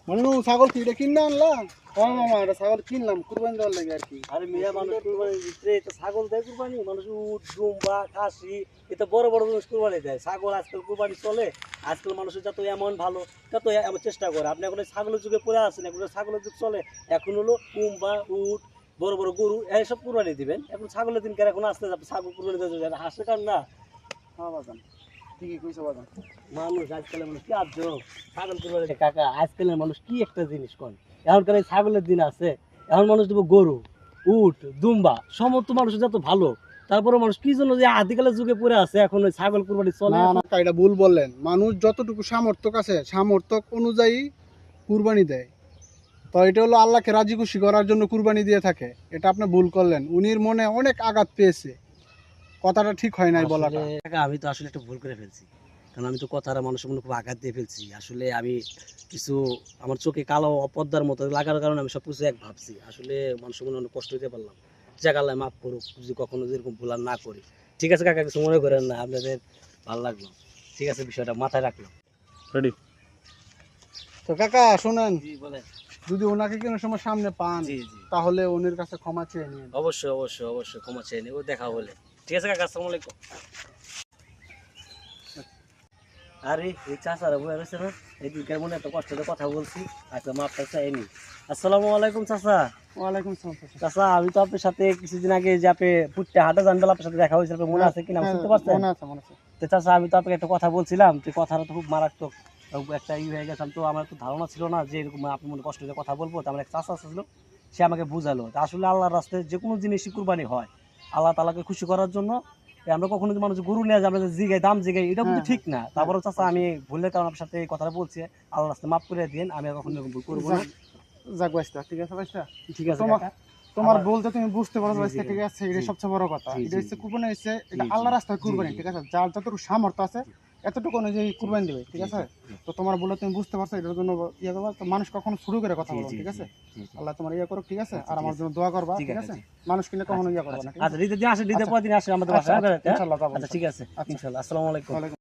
মনু ছাগল কি এটা কিনে আনলাম? হ্যাঁ মামা, এটা ছাগল কিনলাম কুরবানি দেওয়ার লাগে আর কি। আরে মিয়া মানুষ কুরবানি দিচ্ছে, এটা ছাগল দেয় কুরবানি, মানুষ উট দুম্বা খাসি এটা বড় বড় জিনিস কুরবানি দেয়। ছাগল আজকাল কুরবানি চলে, আজকাল মানুষের যত এমন ভালো তত এমন চেষ্টা করে। আপনি এখন এই ছাগলের যুগে পড়ে আছেন, এখন ছাগলের যুগ চলে, এখন হলো কুম্বা উট বড় বড় গরু এইসব কুরবানি দিবেন। এখন ছাগলের দিন কেন এখন আসতে যাবে, ছাগল কুরবানি দেওয়া হাসে কার না। হ্যাঁ বাজান, ঠিকই কইছো বাজান। মানুষ আজকালের মানুষ কি আজব, ছাগল কুরবানি দেয়। কাকা আজকালের মানুষ কি একটা জিনিস কোন, এখনকার এই ছাগলের দিন আছে, এখন মানুষ দেবো গরু উট দুম্বা সমস্ত মানুষের যত ভালো, তারপরে মানুষ কি জন্য যে আদিকালের যুগে পড়ে আছে এখন ওই ছাগল কুরবানি চলে। না না কাকা, এটা ভুল বললেন। মানুষ যতটুকু সামর্থ্য আছে সামর্থ্য অনুযায়ী কুরবানি দেয়। তো এটা হলো আল্লাহকে রাজি খুশি করার জন্য কুরবানি দিয়ে থাকে। এটা আপনি ভুল করলেন। উনির মনে অনেক আঘাত পেয়েছে, কথাটা ঠিক হয় নাই বলাটা। আসলে কাকা আমি তো আসলে একটা ভুল করে ফেলছি, কারণ আমি তো কথাটা মানুষের মনে খুব আঘাত দিয়ে ফেলছি। আসলে আমি কিছু আমার চোখে কালো পর্দার মতো লাগার কারণে আমি সব কিছু এক ভাবছি, আসলে মানুষের মনে অনেক কষ্ট দিতে পারলাম। যাক আল্লাহ মাফ করুক, যদি কখনো যেরকম ভুল আর না করি। ঠিক আছে কাকা, কিছু মনে করেন না, আপনাদের ভালো লাগলো। ঠিক আছে, বিষয়টা মাথায় রাখলাম। রেডি। তো কাকা শুনেন, জি বলেন। যদি ওনাকে কোনো সময় সামনে পান জি জি তাহলে উনির কাছে ক্ষমা চেয়ে নিন। অবশ্যই অবশ্যই অবশ্যই ক্ষমা চেয়ে নেব, দেখা হলে। ঠিক আছে কাকা, আসসালামু আলাইকুম। আরে এই চাচারা বয়ে রয়েছে না, এই দুইটার মনে এত কষ্ট করে কথা বলছি, আচ্ছা মাপটা চাইনি। আসসালামু আলাইকুম চাচা। ওয়ালাইকুম আসসালাম। চাচা আমি তো আপনার সাথে কিছুদিন আগে যে আপনি ফুটতে হাঁটা জানবেন, আপনার সাথে দেখা হয়েছিল, আপনার মনে আছে কিনা শুনতে পারছেন? মনে আছে মনে আছে। তো চাচা আমি তো আপনাকে একটা কথা বলছিলাম, তো কথাটা তো খুব মারাত্মক একটা হয়ে গেছে। আমি তো আমার তো ধারণা ছিল না যে এরকম আপনি মনে কষ্ট করে কথা বলবো। তো আমার এক চাচা ছিল, সে আমাকে বুঝালো তা আসলে আল্লাহর রাস্তায় যে কোনো জিনিসই কুরবানি হয় আল্লাহ তাআলাকে খুশি করার জন্য। আমরা কখনো যদি মানুষ গরু নিয়ে যায় আমরা যে জিগাই দাম জিগাই, এটা কিন্তু ঠিক না। তারপরে চাচা আমি ভুলের কারণে আপনার সাথে এই কথাটা বলছি, আল্লাহর রাস্তায় মাফ করে দিন, আমি আর কখনো এরকম ভুল করবো না। যাক বাইস্তা, ঠিক আছে বাইস্তা। ঠিক আছে তোমার কাকা। তোমার আবার- বলতে তুমি বুঝতে পারো জি, বাইস্তা, জি, ঠিক আছে? এটা জি, সবচেয়ে বড় কথা। জি, এটা জি, হচ্ছে কুরবানি, হচ্ছে এটা জি, আল্লাহর রাস্তায় জি, কুরবানি, জি, ঠিক আছে? যার যতটুকু সামর্থ্য আছে এতটুকু অনুযায়ী কুরবানি দেবে, ঠিক জি, আছে? জি, তো তোমার বলে তুমি বুঝতে পারছো, এটার জন্য ইয়ে করবা। তো মানুষ কখনো শুরু করে কথা জি, বলো, জি, ঠিক জি, আছে? জি, জি। আল্লাহ তোমার ইয়ে করো, ঠিক আছে? আচ্ছা, আর ঠিক আমার আছে। জন্য দোয়া করবা, ঠিক ঠিক আছে, আছে? ঠিক। মানুষ কিনলে কখনো ইয়ে করবা না, ঠিক আছে? আচ্ছা ঈদের দিন আসে, ঈদের আচ্ছা পর দিন আসে আমাদের আচ্ছা বাসায়। আচ্ছা, হ্যাঁ? ইনশাআল্লাহ যাবো। আচ্ছা ঠিক আছে, আচ্ছা। ইনশাল্লাহ। আসসালামু আলাইকুম। ওয়ালাইকুম